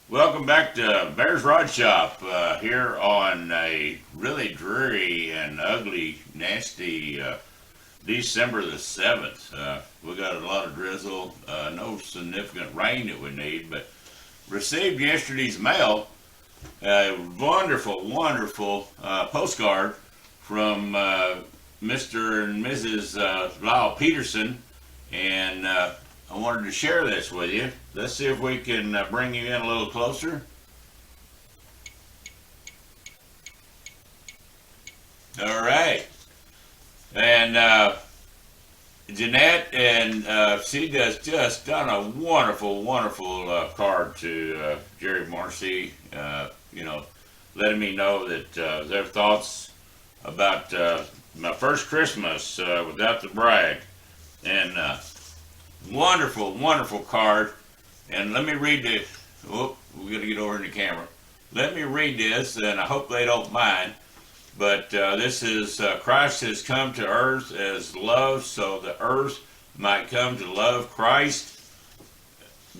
Welcome back to Bear's Rod Shop here on a really dreary and ugly, nasty December the 7th. We got a lot of drizzle, no significant rain that we need, but received yesterday's mail a wonderful postcard from Mr. and Mrs. Lyle Peterson, and I wanted to share this with you. Let's see if we can bring you in a little closer. All right. And Jeanette, and she does just done a wonderful card to Jerry Marcy, letting me know that their thoughts about my first Christmas without the bride. And wonderful card. And let me read this. Oh, we got to get over in the camera. Let me read this, and I hope they don't mind. But this is Christ has come to earth as love, so the earth might come to love Christ.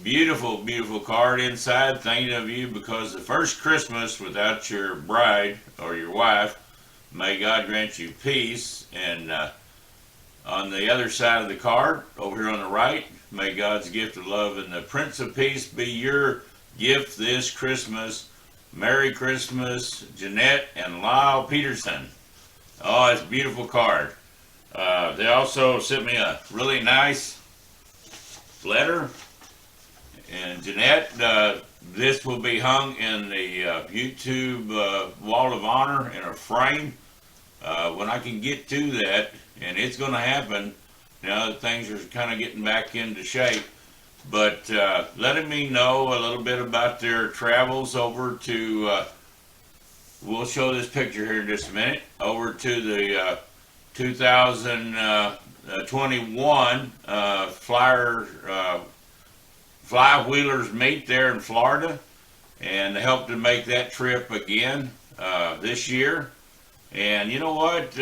Beautiful card inside. Thinking of you because the first Christmas without your bride or your wife, may God grant you peace. And on the other side of the card, over here on the right, may God's gift of love and the Prince of Peace be your gift this Christmas. Merry Christmas, Jeanette and Lyle Peterson. Oh, it's a beautiful card. They also sent me a really nice letter. And Jeanette, this will be hung in the YouTube Wall of Honor in a frame. When I can get to that, and it's going to happen now that things are kind of getting back into shape, but letting me know a little bit about their travels over to, we'll show this picture here in just a minute, over to the 2021 Fly Wheelers meet there in Florida, and helped to make that trip again this year. And you know what,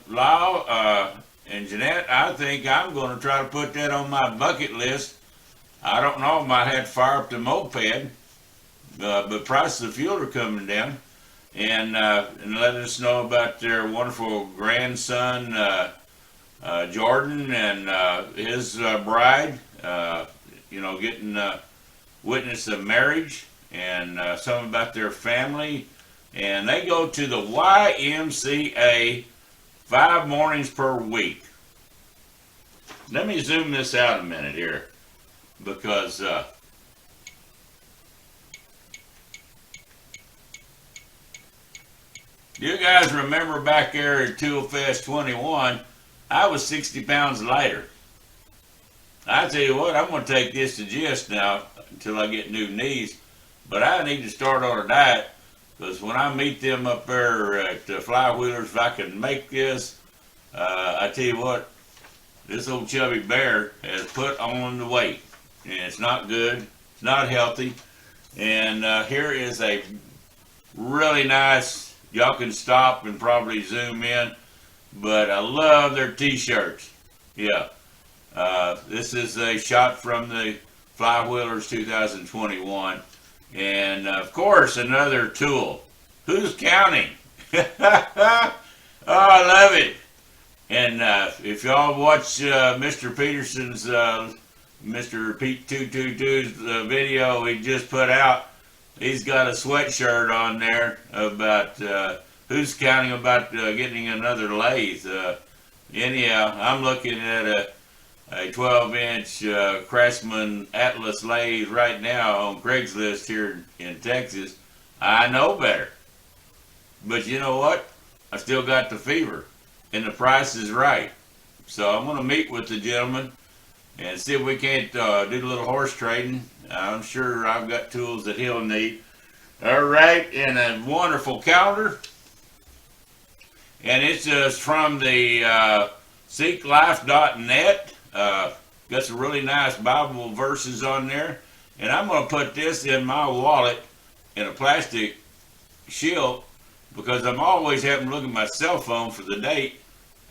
Lyle and Jeanette, I think I'm going to try to put that on my bucket list. I don't know, I might have to fire up the moped, but prices of fuel are coming down. And let us know about their wonderful grandson, Jordan, and his bride, getting witness of marriage, and something about their family. And they go to the YMCA 5 mornings per week. Let me zoom this out a minute here, because you guys remember back there at Tool Fest 21, I was 60 pounds lighter. I tell you what, I'm going to take this to gist now until I get new knees, but I need to start on a diet, because when I meet them up there at Fly Wheelers, if I can make this, I tell you what, this old chubby bear has put on the weight, and it's not good, it's not healthy. And here is a really nice, y'all can stop and probably zoom in, but I love their t-shirts. Yeah, this is a shot from the Fly Wheelers 2021. And of course, another tool. Who's counting? Oh, I love it. And if y'all watch Mr. Peterson's, Mr. Pete 222's video he just put out, he's got a sweatshirt on there about who's counting about getting another lathe. Anyhow, I'm looking at a 12-inch Craftsman Atlas lathe right now on Craigslist here in Texas. I know better. But you know what? I still got the fever, and the price is right. So I'm going to meet with the gentleman and see if we can't do a little horse trading. I'm sure I've got tools that he'll need. All right, and a wonderful calendar. And it's just from the seeklife.net. Got some really nice Bible verses on there. And I'm going to put this in my wallet in a plastic shield, because I'm always having to look at my cell phone for the date.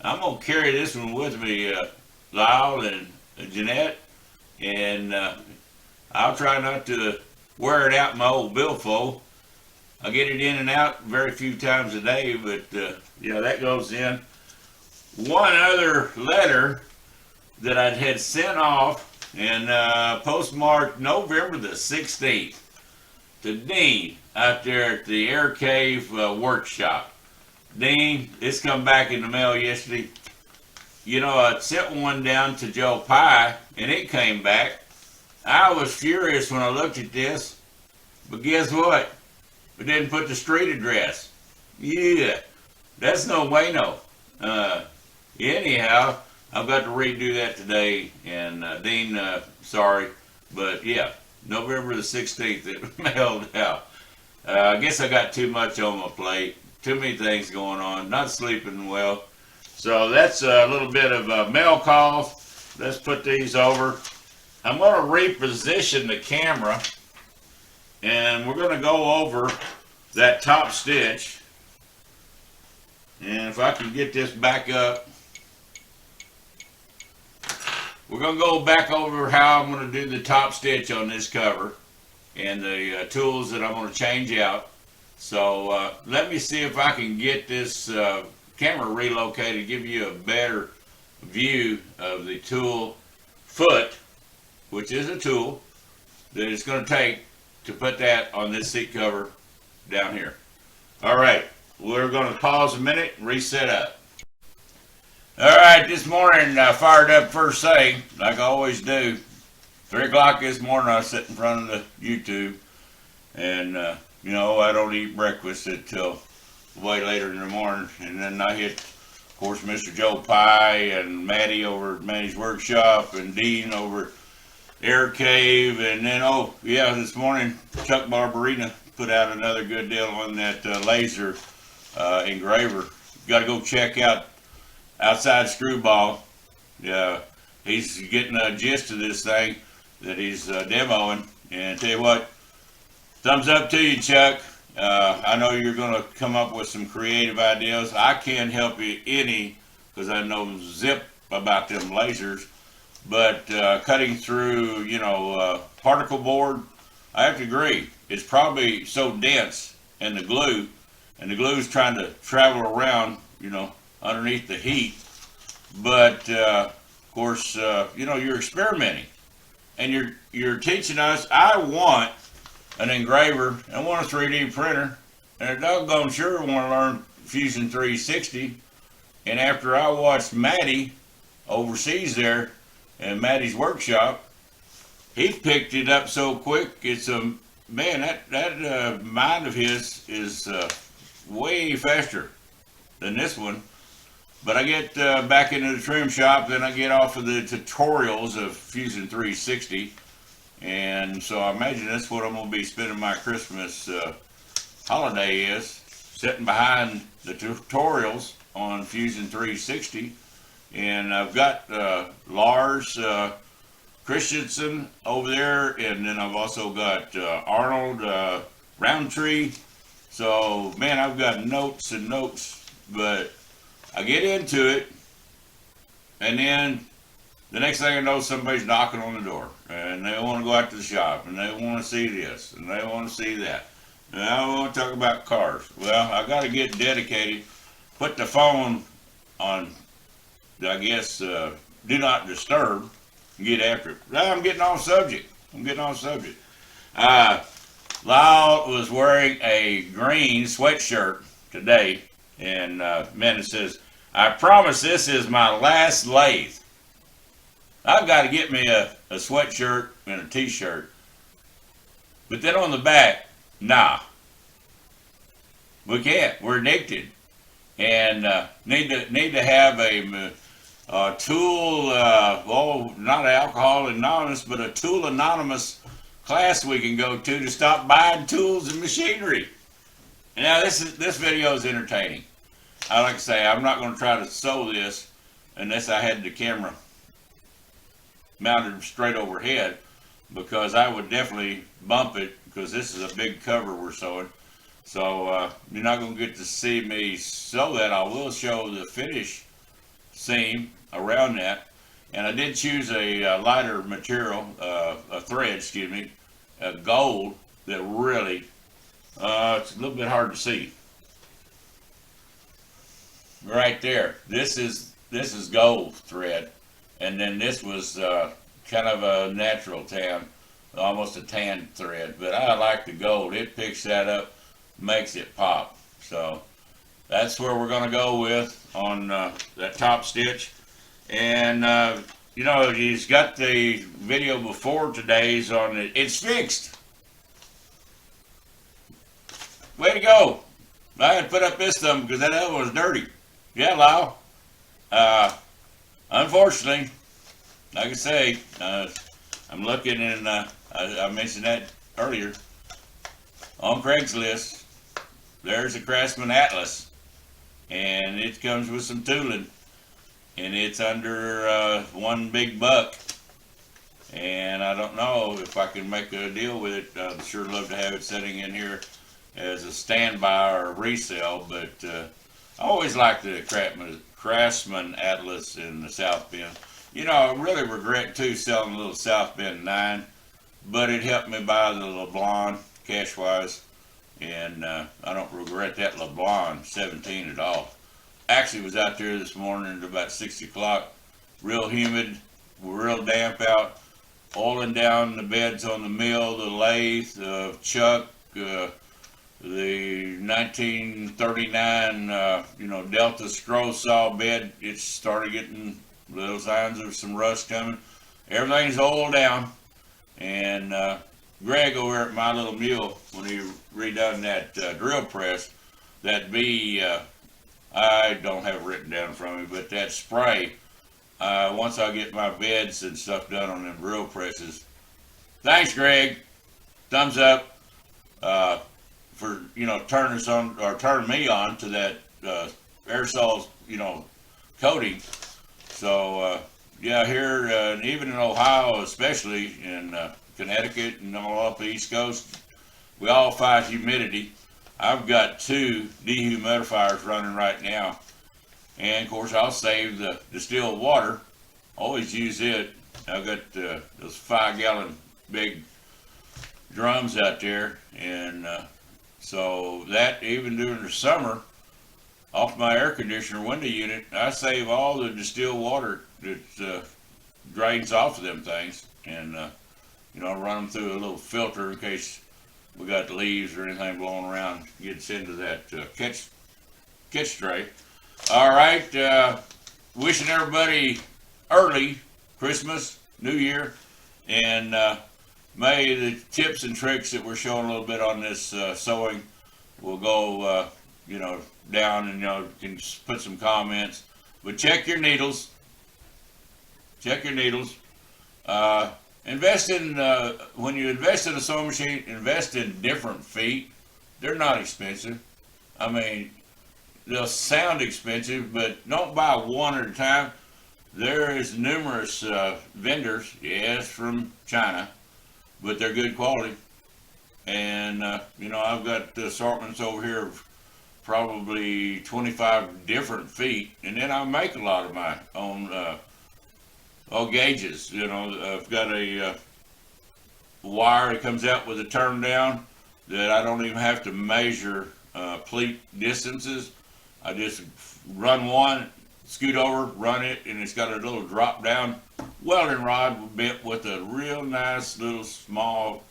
I'm going to carry this one with me, Lyle and Jeanette. And I'll try not to wear it out in my old billfold. I get it in and out very few times a day, but yeah, that goes in. One other letter that I had sent off and postmarked November the 16th to Dean out there at the Ayr Cave Workshop. Dean, it's come back in the mail yesterday. You know, I sent one down to Joe Pye and it came back. I was furious when I looked at this, but guess what? It didn't put the street address. Yeah, that's no bueno. Anyhow, I've got to redo that today, and Dean, sorry, but yeah, November the 16th it mailed out. I guess I got too much on my plate, too many things going on, not sleeping well. So that's a little bit of mail calls. Let's put these over. I'm going to reposition the camera, and we're going to go over that top stitch. And if I can get this back up, we're going to go back over how I'm going to do the top stitch on this cover and the tools that I'm going to change out. So let me see if I can get this camera relocated, give you a better view of the tool foot, which is a tool that it's going to take to put that on this seat cover down here. All right, we're going to pause a minute and reset up. All right, this morning I fired up first thing, like I always do. 3 o'clock this morning I sit in front of the YouTube, and you know, I don't eat breakfast until way later in the morning, and then I hit, of course, Mr. Joe Pye and Maddie over at Maddie's Workshop and Dean over Ayr Cave, and then, oh yeah, this morning Chuck Barberina put out another good deal on that laser engraver. Got to go check out Outside Screwball. Yeah, he's getting a gist of this thing that he's demoing, and tell you what, thumbs up to you, Chuck. I know you're going to come up with some creative ideas. I can't help you any because I know zip about them lasers. But cutting through, you know, particle board, I have to agree. It's probably so dense in the glue, and the glue's trying to travel around, you know, underneath the heat. But of course, you know, you're experimenting, and you're teaching us. I want an engraver, I want a 3D printer, and I doggone sure want to learn Fusion 360. And after I watched Maddie overseas there in Maddie's Workshop, he picked it up so quick. It's a man, that mind of his is way faster than this one. But I get back into the trim shop, then I get off of the tutorials of Fusion 360. And so I imagine that's what I'm going to be spending my Christmas holiday is, sitting behind the tutorials on Fusion 360. And I've got Lars Christensen over there, and then I've also got Arnold Roundtree. So, man, I've got notes and notes, but I get into it, and then the next thing I know, somebody's knocking on the door, and they want to go out to the shop, and they want to see this, and they want to see that. And I want to talk about cars. Well, I got to get dedicated, put the phone on, I guess, do not disturb, and get after it. I'm getting off subject. Lyle was wearing a green sweatshirt today, and man, it says, "I promise this is my last lathe." I've got to get me a sweatshirt and a t-shirt. But then on the back, nah. We can't. We're addicted. And need to have a tool, well, not Alcohol Anonymous, but a Tool Anonymous class we can go to stop buying tools and machinery. And now this video is entertaining. I like to say, I'm not going to try to sew this unless I had the camera mounted straight overhead, because I would definitely bump it, because this is a big cover we're sewing. So you're not going to get to see me sew that. I will show the finish seam around that. And I did choose a lighter material, a thread, excuse me, gold, that really, it's a little bit hard to see. Right there. This is gold thread, and then this was kind of a natural tan, almost a tan thread. But I like the gold. It picks that up, makes it pop. So that's where we're going to go with on that top stitch. And you know, he's got the video before today's on it. It's fixed. Way to go. I had to put up this thumb because that other one was dirty. Yeah, Lyle. Unfortunately, like I say, I'm looking, and I mentioned that earlier on Craigslist. There's a Craftsman Atlas, and it comes with some tooling, and it's under $1 big. And I don't know if I can make a deal with it. I'd sure love to have it sitting in here as a standby or a resale, but I always like the Craftsman Atlas in the South Bend. You know, I really regret too selling the little South Bend 9, but it helped me buy the LeBlanc cash wise, and I don't regret that LeBlanc 17 at all. Actually, was out there this morning at about 6 o'clock, real humid, real damp out, oiling down the beds on the mill, the lathe, Chuck, the 1939, you know, Delta scroll saw bed. It started getting little signs of some rust coming. Everything's oiled down, and Greg over at My Little Mule, when he redone that drill press, that B, I don't have it written down from me, but that spray, once I get my beds and stuff done on them drill presses. Thanks, Greg. Thumbs up. For, you know, turning us on, or turning me on to that aerosol, you know, coating. So yeah, here and even in Ohio, especially in Connecticut and all up the East Coast, we all fight humidity. I've got 2 dehumidifiers running right now, and of course I'll save the distilled water. Always use it. I've got those 5-gallon big drums out there, and so that even during the summer, off my air conditioner window unit, I save all the distilled water that drains off of them things, and you know, run them through a little filter in case we got leaves or anything blowing around, gets into that catch tray. All right, wishing everybody early Christmas, New Year, and may the tips and tricks that we're showing a little bit on this sewing will go, you know, down, and, you know, you can put some comments. But check your needles. Check your needles. Invest in, when you invest in a sewing machine, invest in different feet. They're not expensive. I mean, they'll sound expensive, but don't buy one at a time. There is numerous vendors, yes, from China, but they're good quality. And, you know, I've got assortments over here of probably 25 different feet, and then I make a lot of my own gauges. You know, I've got a wire that comes out with a turn down that I don't even have to measure pleat distances. I just run one, scoot over, run it, and it's got a little drop down welding rod bent with a real nice little small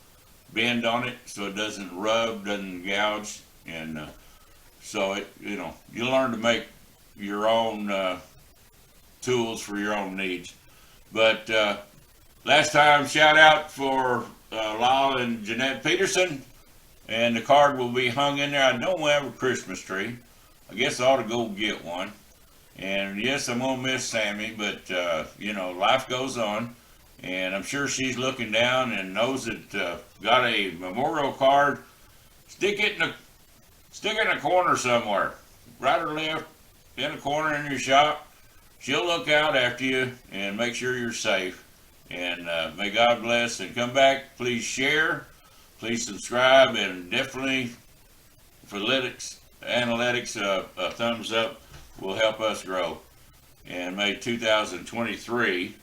bend on it, so it doesn't rub, doesn't gouge, and so it, you know, you learn to make your own tools for your own needs. But last time, shout out for Lyle and Jeanette Peterson, and the card will be hung in there. I don't have a Christmas tree. I guess I ought to go get one. And yes, I'm gonna miss Sammy, but you know, life goes on, and I'm sure she's looking down and knows that got a memorial card. Stick it in a corner somewhere, right or left, in a corner in your shop. She'll look out after you and make sure you're safe. And may God bless, and come back. Please share, please subscribe, and definitely for analytics, a thumbs up will help us grow. And may 2023,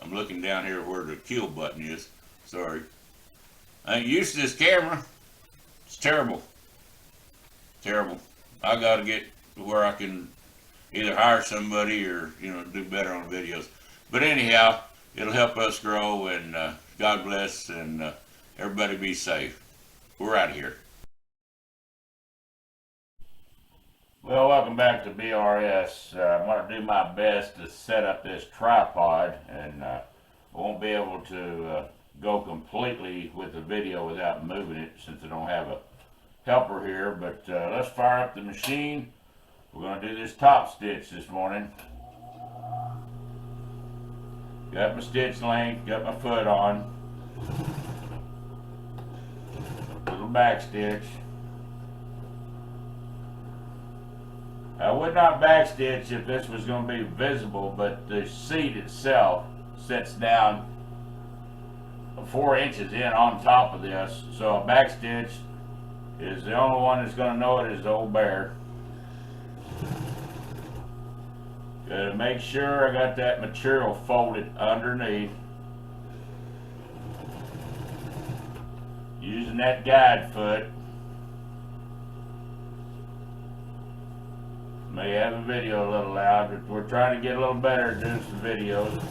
I'm looking down here where the kill button is. Sorry. I ain't used to this camera. It's terrible. Terrible. I got to get to where I can either hire somebody or, do better on videos. But anyhow, it'll help us grow, and God bless, and everybody be safe. We're out of here. Well, welcome back to BRS. I'm going to do my best to set up this tripod, and I won't be able to go completely with the video without moving it since I don't have a helper here. But let's fire up the machine. We're going to do this top stitch this morning. Got my stitch length, got my foot on. Little back stitch. I would not back stitch if this was going to be visible, but the seat itself sits down 4 inches in on top of this, so a back stitch is the only one that's going to know it is the old bear. Gotta make sure I got that material folded underneath. Using that guide foot. May have a video a little loud, but we're trying to get a little better at doing some videos.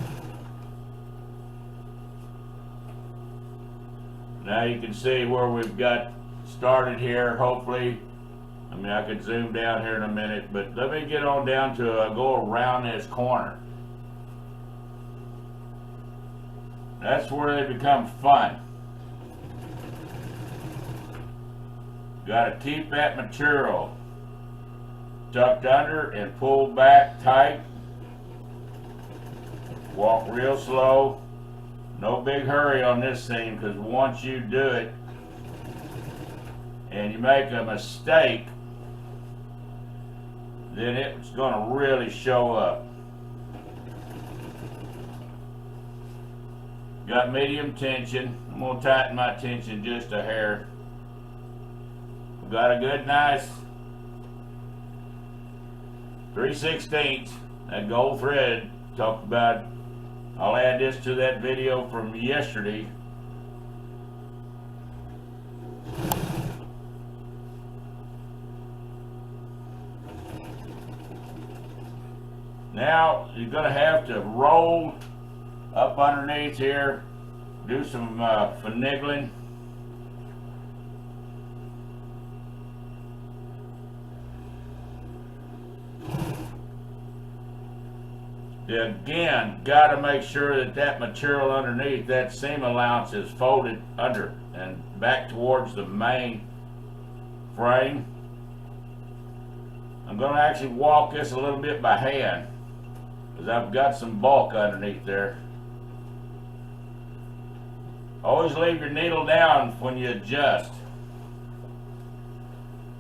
Now you can see where we've got started here, hopefully. I mean, I could zoom down here in a minute, but let me get on down to go around this corner. That's where they become fun. Got to keep that material tucked under and pulled back tight. Walk real slow. No big hurry on this thing, because once you do it and you make a mistake, then it's going to really show up. Got medium tension. I'm going to tighten my tension just a hair. Got a good nice 3/16. That gold thread talked about. I'll add this to that video from yesterday. Now you're going to have to roll up underneath here, do some finagling. Again, got to make sure that that material underneath, that seam allowance, is folded under and back towards the main frame. I'm going to actually walk this a little bit by hand, because I've got some bulk underneath there. Always leave your needle down when you adjust.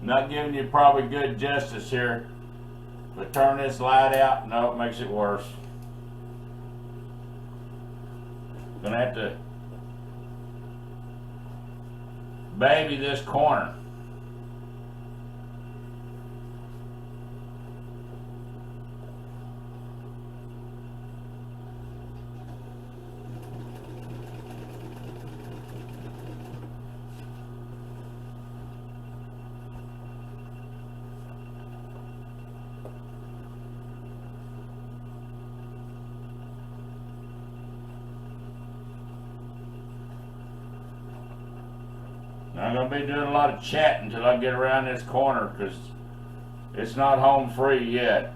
I'm not giving you probably good justice here, but turn this light out, no, it makes it worse. Gonna have to baby this corner. I'm going to be doing a lot of chatting until I get around this corner, because it's not home free yet.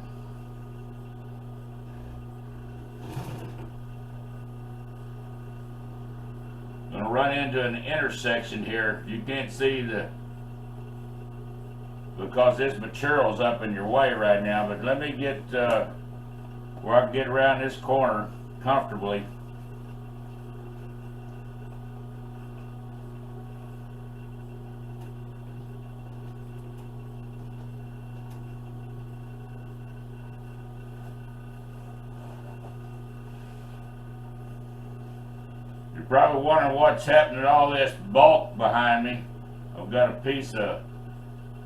I'm going to run into an intersection here. You can't see because this material's up in your way right now, but let me get where I can get around this corner comfortably. You're probably wondering what's happening to all this bulk behind me. I've got a piece of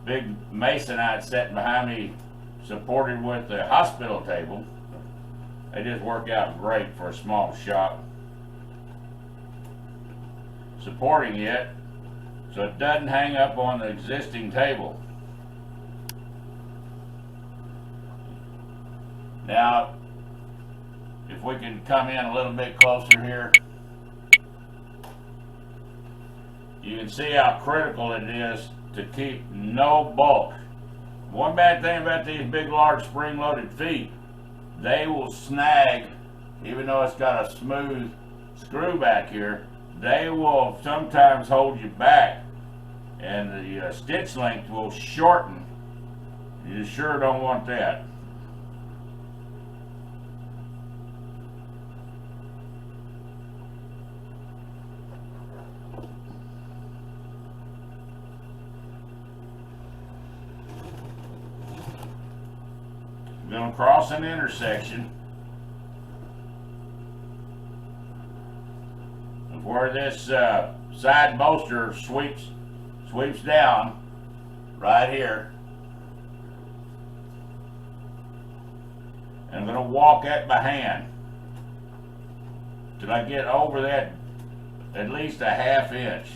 big masonite sitting behind me, supported with the hospital table. They just work out great for a small shop. Supporting it so it doesn't hang up on the existing table. Now, if we can come in a little bit closer here, you can see how critical it is to keep no bulk. One bad thing about these big, large spring-loaded feet, they will snag, even though it's got a smooth screw back here, they will sometimes hold you back, and the stitch length will shorten. You sure don't want that. I'm going to cross an intersection of where this side bolster sweeps down right here. And I'm going to walk that by hand till I get over that at least a ½ inch.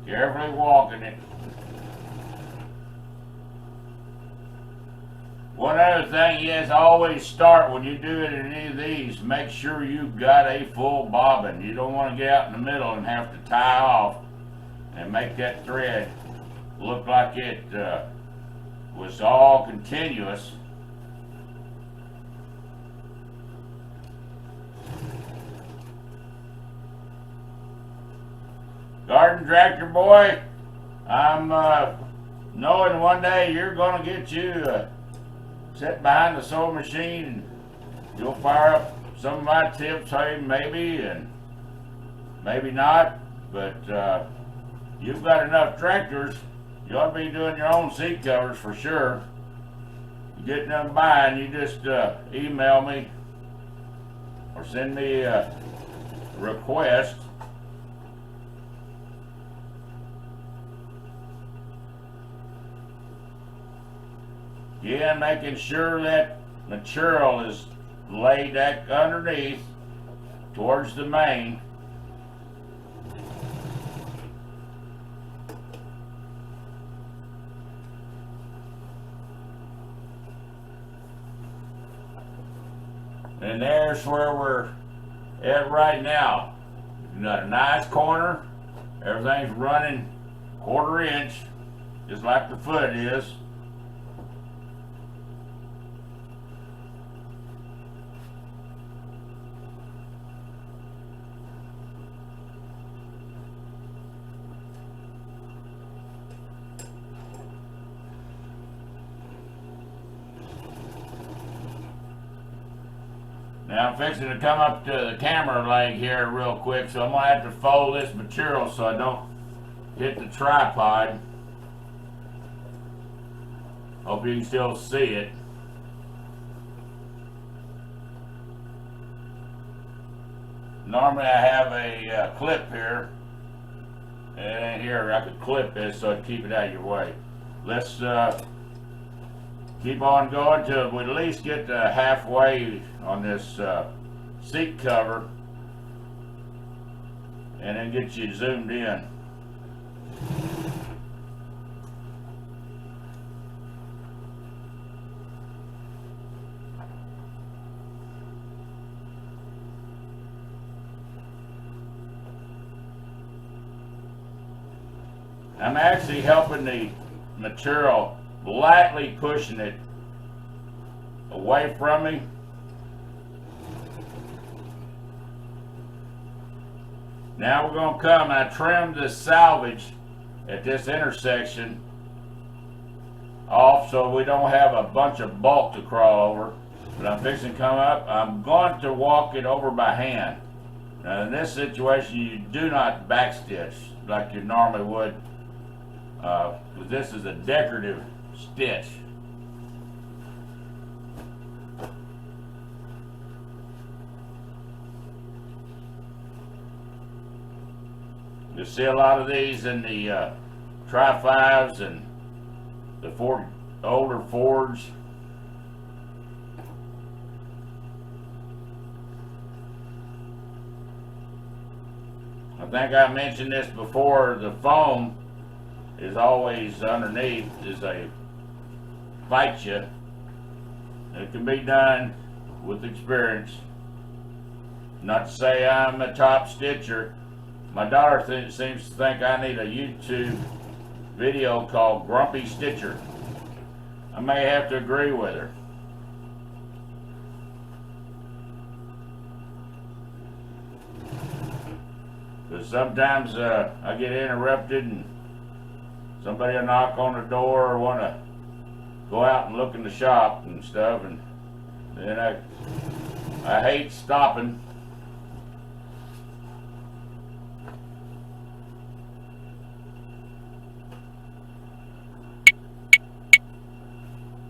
Carefully walking it. One other thing is, always start when you do it in any of these, make sure you've got a full bobbin. You don't want to get out in the middle and have to tie off and make that thread look like it was all continuous. Garden tractor boy, I'm knowing one day you're going to get you sit behind the sewing machine and you'll fire up some of my tips, hey, maybe, and maybe not, but you've got enough tractors, you ought to be doing your own seat covers for sure. You get them buying, you just email me or send me a request. Again, making sure that material is laid underneath towards the main. And there's where we're at right now. We've got a nice corner. Everything's running 1/4 inch, just like the foot is. Now I'm fixing to come up to the camera leg here real quick, so I'm going to have to fold this material so I don't hit the tripod. Hope you can still see it. Normally I have a clip here, and here I could clip this so I'd keep it out of your way. Let's keep on going till we at least get halfway on this seat cover, and then get you zoomed in. I'm actually helping the material, lightly pushing it away from me. Now we're going to come, I trimmed this salvage at this intersection off so we don't have a bunch of bulk to crawl over. But I'm fixing to come up. I'm going to walk it over by hand. Now in this situation you do not backstitch like you normally would, because this is a decorative stitch. see a lot of these in the Tri-5s and the older Fords. I think I mentioned this before, the foam is always underneath, is a fight you. It can be done with experience. Not to say I'm a top stitcher. My daughter seems to think I need a YouTube video called Grumpy Stitcher. I may have to agree with her. Because sometimes I get interrupted and somebody will knock on the door or want to go out and look in the shop and stuff, and then I hate stopping.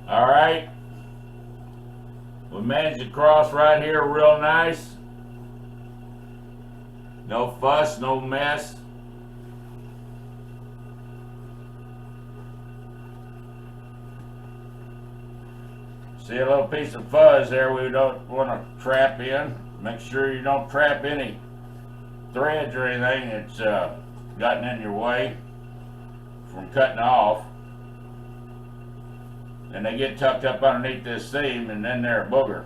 All right, we managed to cross right here real nice. No fuss, no mess. See a little piece of fuzz there we don't want to trap in. Make sure you don't trap any threads or anything that's gotten in your way from cutting off. And they get tucked up underneath this seam, and then they're a booger.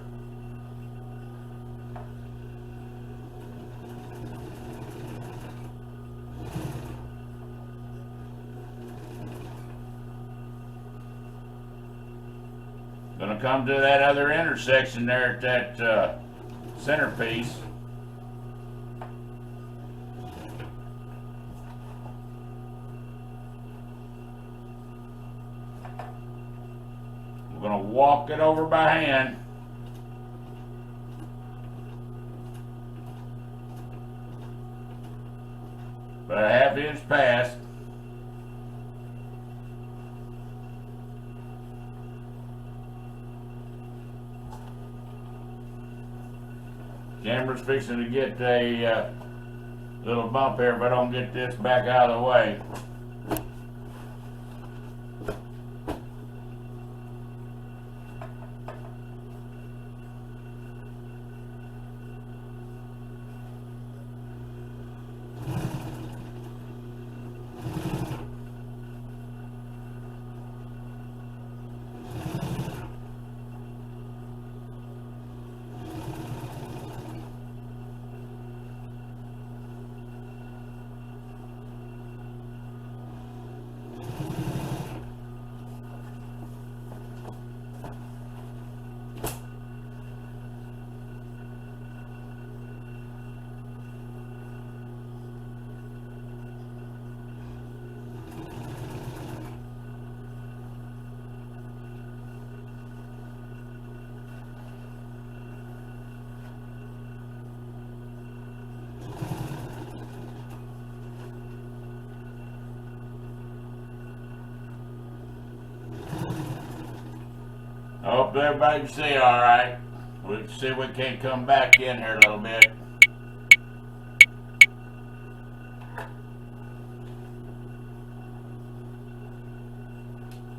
Gonna come to that other intersection there at that centerpiece. We're gonna walk it over by hand. About a ½ inch past. Camera's fixing to get a little bump here if I don't get this back out of the way. I hope everybody can see all right. We'll see if we can't come back in here a little bit.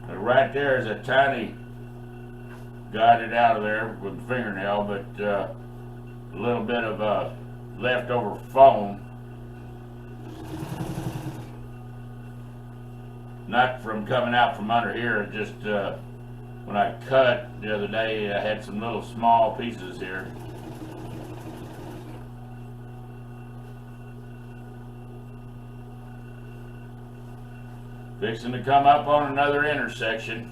But right there is a tiny, got it out of there with the fingernail, but a little bit of leftover foam. Not from coming out from under here, just when I cut the other day, I had some little small pieces here. Fixing to come up on another intersection.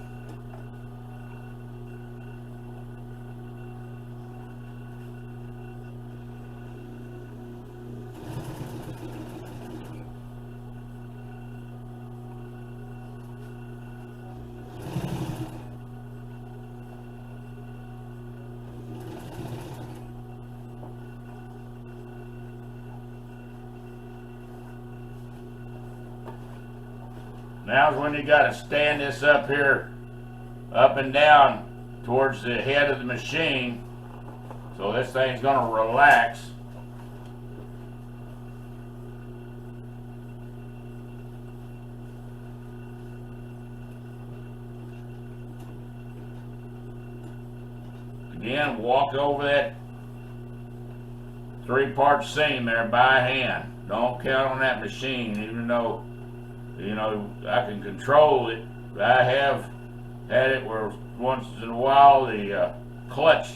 Now's when you got to stand this up here, up and down towards the head of the machine, so this thing's going to relax. Again, walk over that 3-part seam there by hand. Don't count on that machine, even though, you know, I can control it. I have had it where once in a while the clutch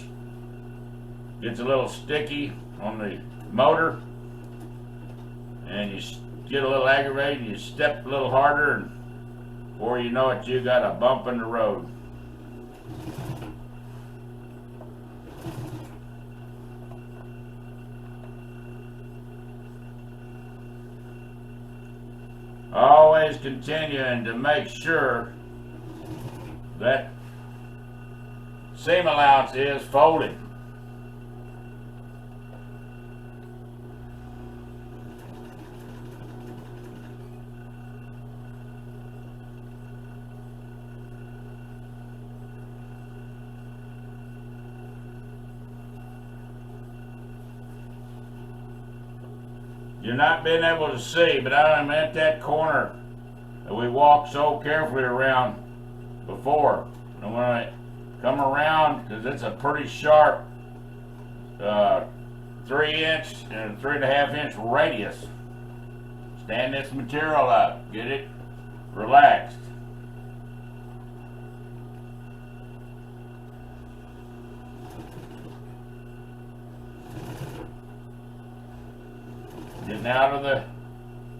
gets a little sticky on the motor, and you get a little aggravated, and you step a little harder, and before you know it, you got a bump in the road. Always continuing to make sure that seam allowance is folded. You're not being able to see, but I'm at that corner that we walked so carefully around before. And when I come around, because it's a pretty sharp 3-inch and 3.5-inch radius, stand this material up, get it relaxed. Getting out of the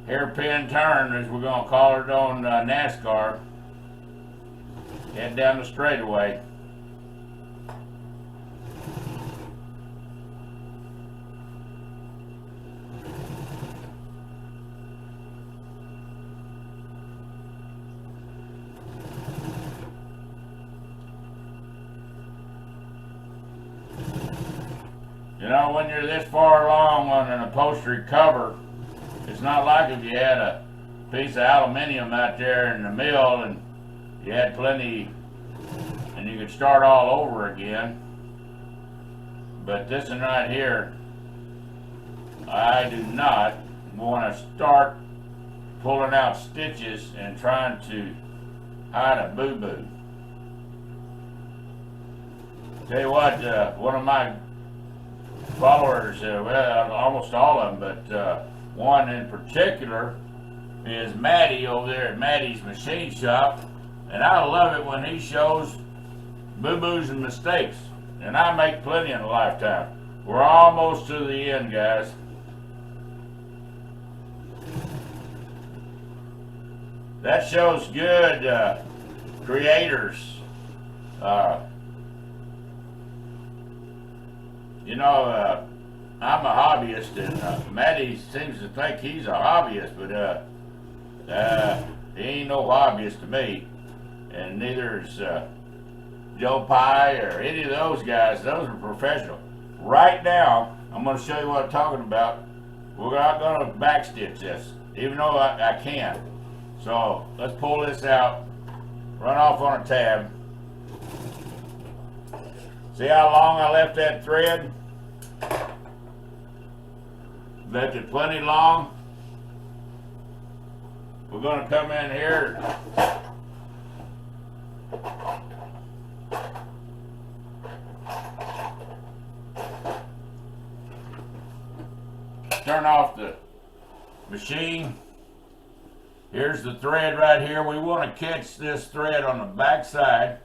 hairpin turn, as we're going to call it on NASCAR. Head down the straightaway. You know, when you're this far along on an upholstery cover, it's not like if you had a piece of aluminium out there in the mill and you had plenty and you could start all over again. But this one right here, I do not want to start pulling out stitches and trying to hide a boo-boo. Tell you what, one of my followers, well, almost all of them, but one in particular is Maddie over there at Maddie's Machine Shop, and I love it when he shows boo-boos and mistakes, and I make plenty in a lifetime. We're almost to the end, guys. That shows good creators. You know, I'm a hobbyist, and Maddie seems to think he's a hobbyist, but he ain't no hobbyist to me, and neither is Joe Pye or any of those guys. Those are professional. Right now, I'm going to show you what I'm talking about. We're not going to backstitch this, even though I can. So let's pull this out, run off on a tab. See how long I left that thread? Left it plenty long. We're going to come in here. Turn off the machine. Here's the thread right here. We want to catch this thread on the back side.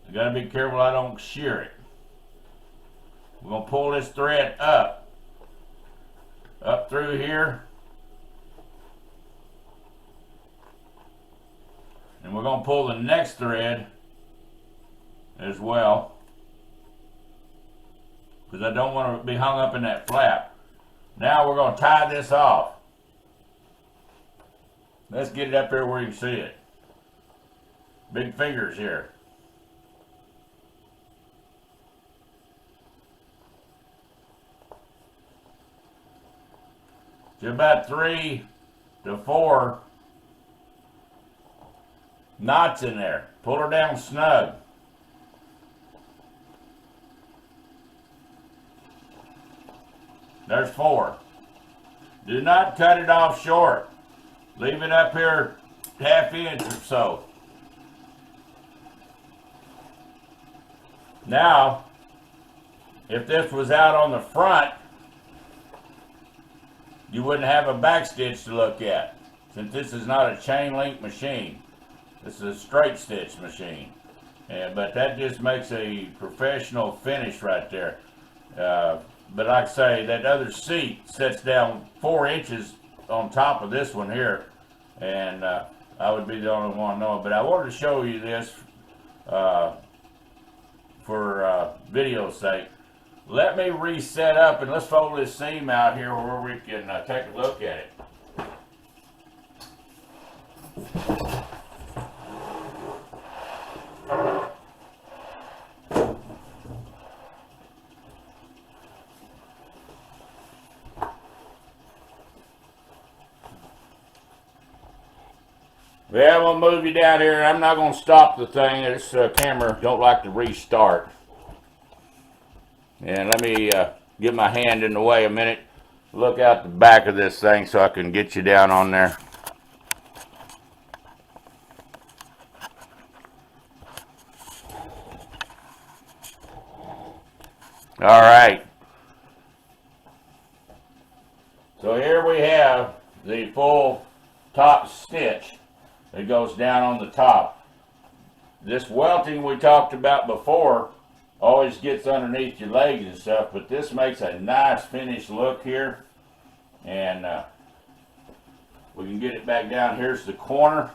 I gotta be careful I don't shear it. We're gonna pull this thread up through here, and we're gonna pull the next thread as well, because I don't want to be hung up in that flap. Now we're gonna tie this off. Let's get it up here where you can see it. Big fingers here. To about 3 to 4 knots in there. Pull her down snug. There's 4. Do not cut it off short. Leave it up here 1/2 inch or so. Now, if this was out on the front, you wouldn't have a back stitch to look at, since this is not a chain link machine. This is a straight stitch machine. But that just makes a professional finish right there. But like I say, that other seat sits down 4 inches on top of this one here, and I would be the only one knowing. But I wanted to show you this for video's sake. Let me reset up, and let's fold this seam out here where we can take a look at it. Well, I'm going to move you down here. I'm not going to stop the thing. This camera don't like to restart. And let me get my hand in the way a minute. Look out the back of this thing so I can get you down on there. All right. So here we have the full top stitch. It goes down on the top. This welting we talked about before always gets underneath your legs and stuff, but this makes a nice finished look here. And we can get it back down. Here's the corner.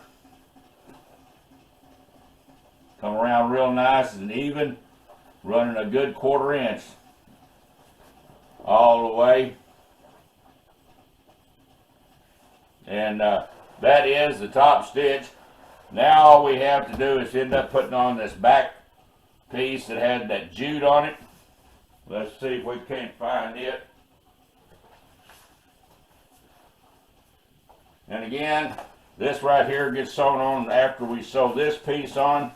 Come around real nice and even, running a good 1/4 inch all the way. And that is the top stitch. Now all we have to do is end up putting on this back piece that had that jute on it. Let's see if we can't find it. And again, this right here gets sewn on after we sew this piece on.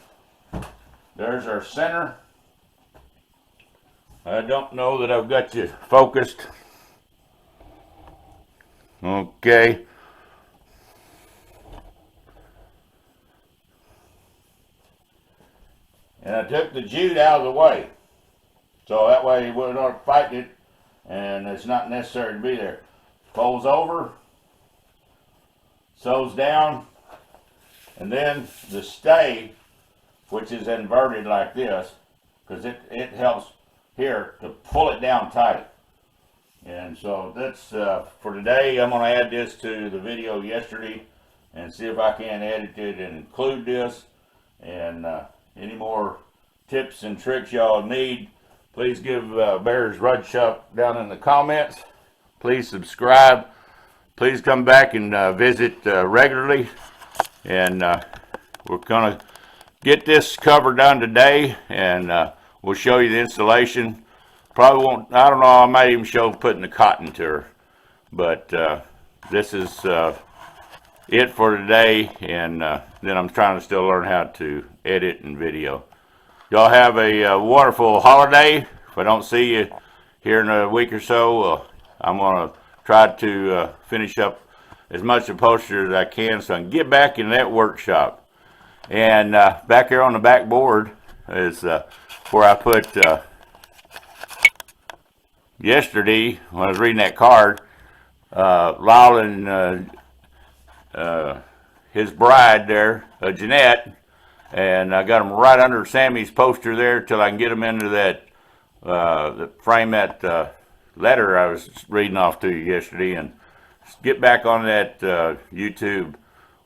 There's our center. I don't know that I've got you focused. Okay. And I took the jute out of the way, so that way we're not fighting it, and it's not necessary to be there. Folds over, sews down, and then the stay, which is inverted like this, because it helps here to pull it down tight. And so that's for today. I'm going to add this to the video yesterday and see if I can edit it and include this. And any more tips and tricks y'all need, please give Ayr Rod Shop down in the comments. Please subscribe. Please come back and visit regularly. And we're going to get this cover done today, and we'll show you the installation. Probably won't, I don't know, I might even show putting the cotton to her. But this is it for today, and then I'm trying to still learn how to edit and video. Y'all have a wonderful holiday. If I don't see you here in a week or so, I'm going to try to finish up as much upholstery as I can so I can get back in that workshop. And back here on the back board is where I put yesterday when I was reading that card, Lyle and his bride there, Jeanette, and I got them right under Sammy's poster there till I can get them into that frame that letter I was reading off to you yesterday, and get back on that YouTube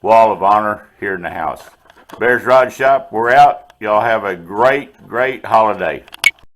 wall of honor here in the house. Ayr Rod Shop, we're out. Y'all have a great holiday.